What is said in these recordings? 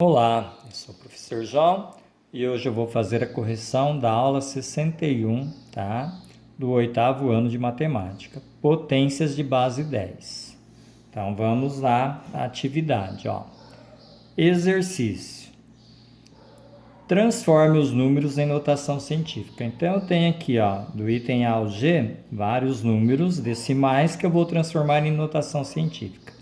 Olá, eu sou o professor João e hoje eu vou fazer a correção da aula 61, tá? Do 8º ano de matemática, potências de base 10. Então vamos lá, a atividade, ó. Exercício. Transforme os números em notação científica. Então eu tenho aqui, ó, do item A ao G, vários números decimais que eu vou transformar em notação científica.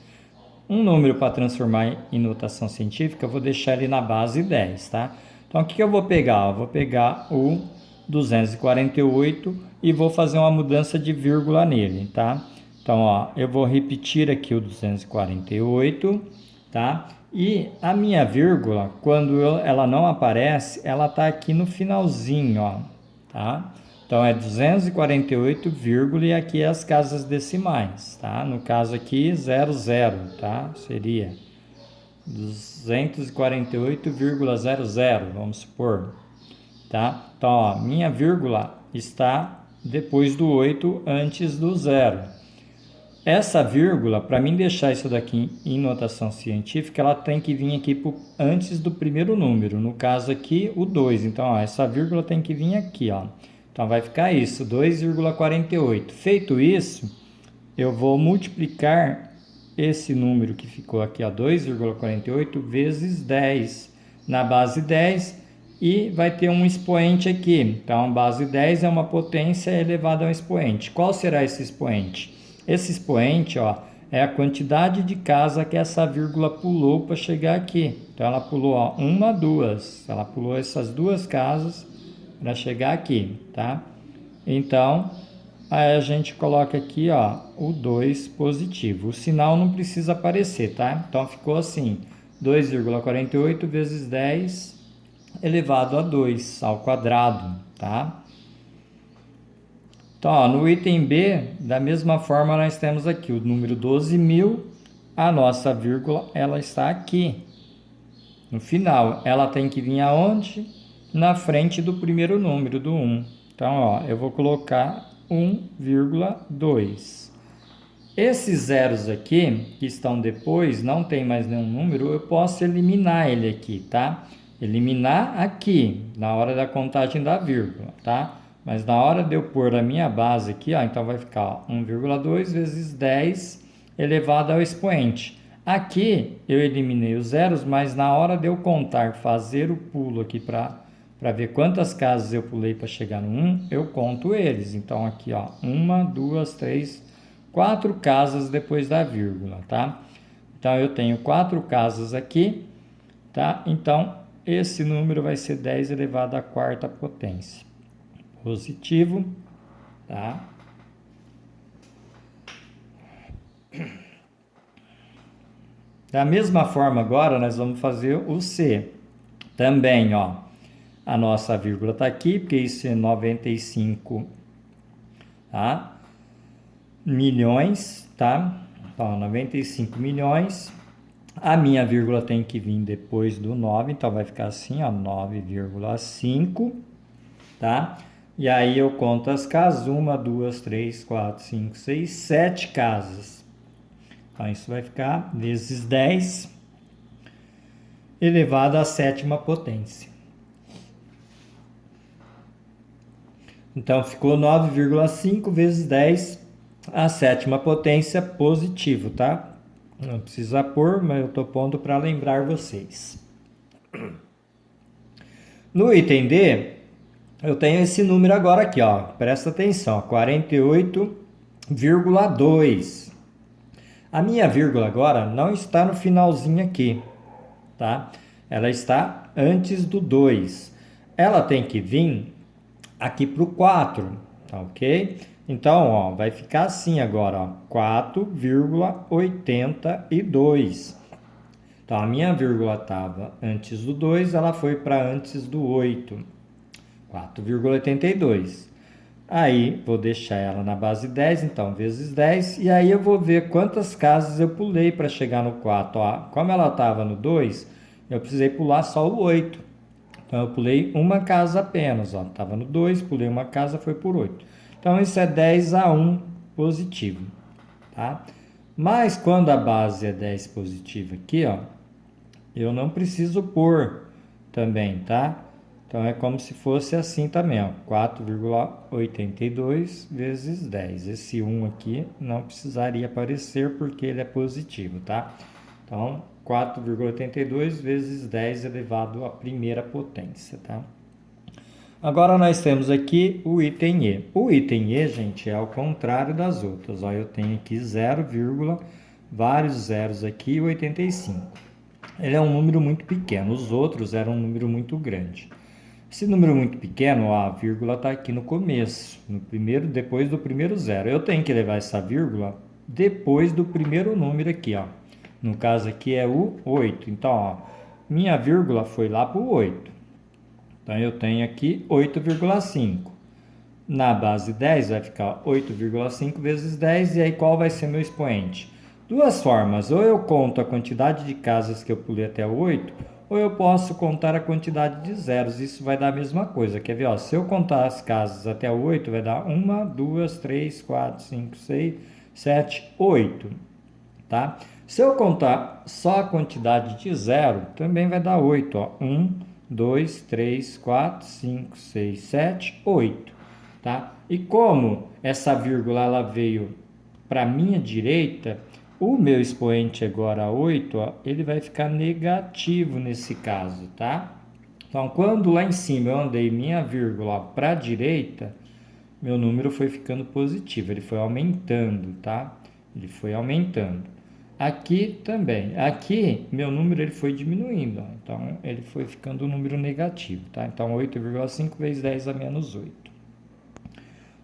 Um número para transformar em notação científica, eu vou deixar ele na base 10, tá? Então, o que eu vou pegar? Eu vou pegar o 248 e vou fazer uma mudança de vírgula nele, tá? Então, ó, eu vou repetir aqui o 248, tá? E a minha vírgula, quando ela não aparece, ela tá aqui no finalzinho, ó, tá? Então, é 248, e aqui as casas decimais, tá? No caso aqui, 00, tá? Seria 248,00, vamos supor, tá? Então, ó, minha vírgula está depois do 8, antes do 0. Essa vírgula, para mim deixar isso daqui em notação científica, ela tem que vir aqui antes do primeiro número. No caso aqui, o 2. Então, ó, essa vírgula tem que vir aqui, ó. Então, vai ficar isso, 2,48. Feito isso, eu vou multiplicar esse número que ficou aqui, 2,48 vezes 10 na base 10 e vai ter um expoente aqui. Então, a base 10 é uma potência elevada a um expoente. Qual será esse expoente? Esse expoente, ó, é a quantidade de casa que essa vírgula pulou para chegar aqui. Então, ela pulou, ó, uma, duas. Ela pulou essas duas casas para chegar aqui, tá? Então, aí a gente coloca aqui, ó, o 2 positivo. O sinal não precisa aparecer, tá? Então, ficou assim, 2,48 vezes 10 elevado a 2 ao quadrado, tá? Então, ó, no item B, da mesma forma, nós temos aqui o número 12.000, a nossa vírgula, ela está aqui. No final, ela tem que vir aonde? Na frente do primeiro número, do 1. Então, ó, eu vou colocar 1,2. Esses zeros aqui, que estão depois, não tem mais nenhum número, eu posso eliminar ele aqui, tá? Eliminar aqui, na hora da contagem da vírgula, tá? Mas na hora de eu pôr a minha base aqui, ó, então vai ficar 1,2 vezes 10 elevado ao expoente. Aqui eu eliminei os zeros, mas na hora de eu contar, fazer o pulo aqui para ver quantas casas eu pulei para chegar no 1, eu conto eles. Então aqui, ó, 1, 2, 3, 4 casas depois da vírgula, tá? Então eu tenho 4 casas aqui, tá? Então esse número vai ser 10 elevado à quarta potência. Positivo, tá? Da mesma forma, agora nós vamos fazer o C. Também, ó, a nossa vírgula está aqui, porque isso é 95, tá? Milhões, tá? Então, 95 milhões. A minha vírgula tem que vir depois do 9, então vai ficar assim, ó, 9,5, tá? E aí eu conto as casas, 1, 2, 3, 4, 5, 6, 7 casas. Então, isso vai ficar vezes 10 elevado à sétima potência. Então, ficou 9,5 vezes 10 à sétima potência positivo, tá? Não precisa pôr, mas eu estou pondo para lembrar vocês. No item D, eu tenho esse número agora aqui, ó. Presta atenção, 48,2. A minha vírgula agora não está no finalzinho aqui, tá? Ela está antes do 2. Ela tem que vir aqui para o 4, tá ok? Então, ó, vai ficar assim agora, ó, 4,82. Então, a minha vírgula estava antes do 2, ela foi para antes do 8, 4,82. Aí, vou deixar ela na base 10, então, vezes 10, e aí eu vou ver quantas casas eu pulei para chegar no 4. Ó, como ela estava no 2, eu precisei pular só o 8. Então, eu pulei uma casa apenas, ó. Estava no 2, pulei uma casa, foi por 8. Então, isso é 10/1 positivo, tá? Mas, quando a base é 10 positiva aqui, ó, eu não preciso pôr também, tá? Então, é como se fosse assim também, ó, 4,82 vezes 10. Esse 1 aqui não precisaria aparecer porque ele é positivo, tá? Então, 4,82 vezes 10 elevado à primeira potência, tá? Agora nós temos aqui o item E. O item E, gente, é ao contrário das outras. Ó, eu tenho aqui 0, vários zeros aqui, 85. Ele é um número muito pequeno, os outros eram um número muito grande. Esse número muito pequeno, a vírgula está aqui no começo, no primeiro, depois do primeiro zero. Eu tenho que levar essa vírgula depois do primeiro número aqui, ó. No caso aqui é o 8. Então, ó, minha vírgula foi lá para o 8. Então, eu tenho aqui 8,5. Na base 10 vai ficar 8,5 vezes 10, e aí qual vai ser meu expoente? Duas formas, ou eu conto a quantidade de casas que eu pulei até o 8, ou eu posso contar a quantidade de zeros, isso vai dar a mesma coisa. Quer ver? Ó, se eu contar as casas até o 8, vai dar 1, 2, 3, 4, 5, 6, 7, 8. Tá? Se eu contar só a quantidade de zero, também vai dar 8. Ó. 1, 2, 3, 4, 5, 6, 7, 8. Tá? E como essa vírgula ela veio para a minha direita, o meu expoente agora 8, ó, ele vai ficar negativo nesse caso, tá? Então, quando lá em cima eu andei minha vírgula para a direita, meu número foi ficando positivo, ele foi aumentando, tá? Ele foi aumentando. Aqui também, aqui meu número ele foi diminuindo, ó. Então ele foi ficando um número negativo, tá? Então 8,5 vezes 10 a menos 8.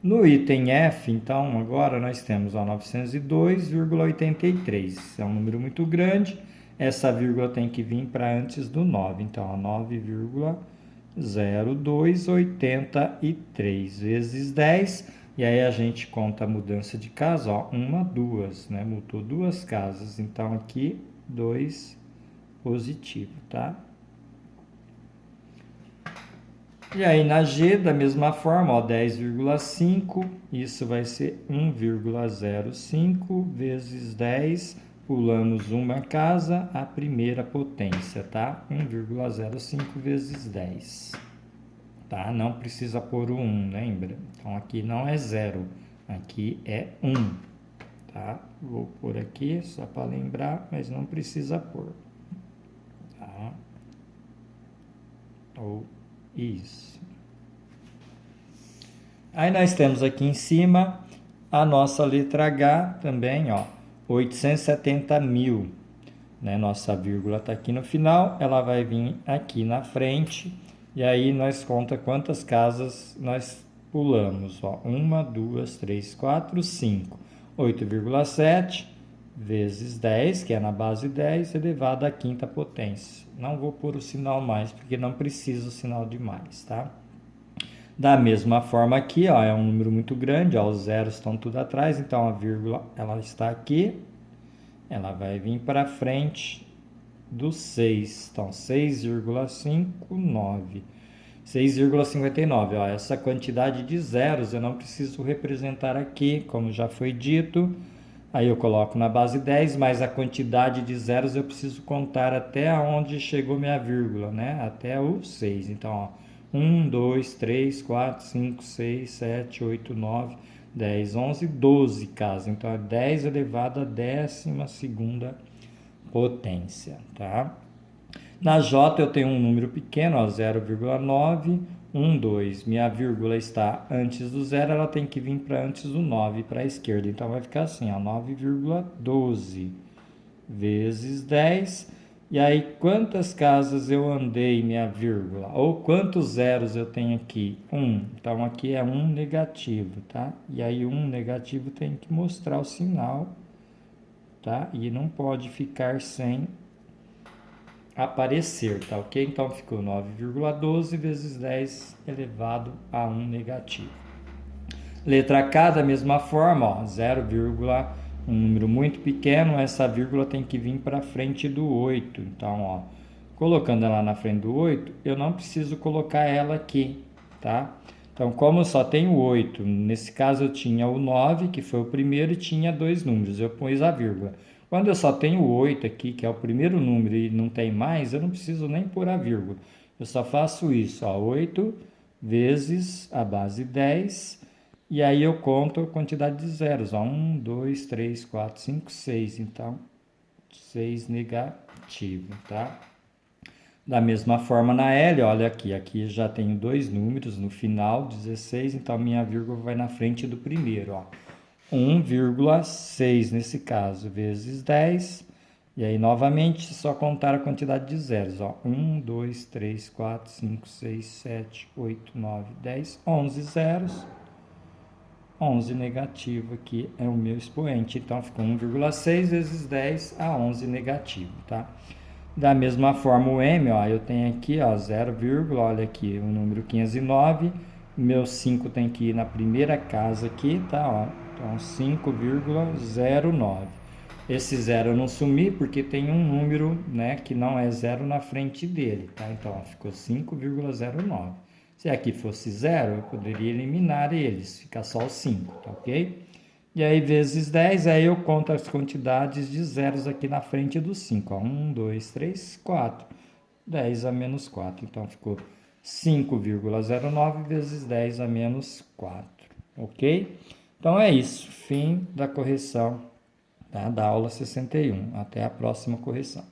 No item F, então, agora nós temos 902,83. É um número muito grande. Essa vírgula tem que vir para antes do 9. Então, 9,0283 vezes 10. E aí a gente conta a mudança de casa. Ó, 1, 2, né? Mudou duas casas. Então, aqui, 2 positivo, tá? E aí na G, da mesma forma, ó, 10,5, isso vai ser 1,05 vezes 10, pulamos uma casa, a primeira potência, tá? 1,05 vezes 10, tá? Não precisa pôr o 1, lembra? Então aqui não é 0, aqui é 1, tá? Vou pôr aqui só para lembrar, mas não precisa pôr, tá? Ou isso. Aí nós temos aqui em cima a nossa letra H também, ó, 870 mil. Né? Nossa vírgula está aqui no final, ela vai vir aqui na frente. E aí nós conta quantas casas nós pulamos. Ó, 1, 2, 3, 4, 5. 8,7 vezes 10, que é na base 10, elevado à quinta potência. Não vou pôr o sinal mais, porque não precisa o sinal de mais, tá? Da mesma forma aqui, ó, é um número muito grande, ó, os zeros estão tudo atrás, então a vírgula ela está aqui, ela vai vir para frente do 6, então 6,59. 6,59, ó, essa quantidade de zeros eu não preciso representar aqui, como já foi dito. Aí eu coloco na base 10, mas a quantidade de zeros eu preciso contar até onde chegou minha vírgula, né? Até o 6. Então, ó, 1, 2, 3, 4, 5, 6, 7, 8, 9, 10, 11, 12 casas. Então, é 10 elevado à 12ª potência, tá? Na J eu tenho um número pequeno, ó, 0,9, 1, 2. Minha vírgula está antes do zero, ela tem que vir para antes do 9, para a esquerda. Então vai ficar assim, 9,12 vezes 10. E aí, quantas casas eu andei minha vírgula? Ou quantos zeros eu tenho aqui? 1. Então aqui é 1 negativo, tá? E aí 1 negativo tem que mostrar o sinal, tá? E não pode ficar sem aparecer, tá ok? Então ficou 9,12 vezes 10 elevado a 1 negativo. Letra K da mesma forma, ó, 0, um número muito pequeno, essa vírgula tem que vir para frente do 8. Então, ó, colocando ela na frente do 8, eu não preciso colocar ela aqui, tá? Então, como só tenho 8, nesse caso eu tinha o 9, que foi o primeiro, e tinha dois números, eu pus a vírgula. Quando eu só tenho 8 aqui, que é o primeiro número e não tem mais, eu não preciso nem pôr a vírgula. Eu só faço isso, ó, 8 vezes a base 10, e aí eu conto a quantidade de zeros, ó, 1, 2, 3, 4, 5, 6, então 6 negativo, tá? Da mesma forma na L, olha aqui já tenho dois números no final, 16, então minha vírgula vai na frente do primeiro, ó. 1,6 nesse caso, vezes 10, e aí novamente só contar a quantidade de zeros, ó. 1, 2, 3, 4, 5, 6, 7, 8, 9, 10, 11 zeros, 11 negativo aqui é o meu expoente, então ficou 1,6 vezes 10 a 11 negativo, tá? Da mesma forma o M, ó, eu tenho aqui, ó, 0, olha aqui, o número 509, meu 5 tem que ir na primeira casa aqui, tá, ó, então 5,09. Esse zero eu não sumi porque tem um número, né, que não é zero na frente dele, tá? Então, ó, ficou 5,09. Se aqui fosse zero, eu poderia eliminar eles, ficar só o 5, tá ok? E aí, vezes 10, aí eu conto as quantidades de zeros aqui na frente do 5. 1, 2, 3, 4. 10 a menos 4. Então, ficou 5,09 vezes 10 a menos 4. Ok? Então, é isso. Fim da correção, tá? Da aula 61. Até a próxima correção.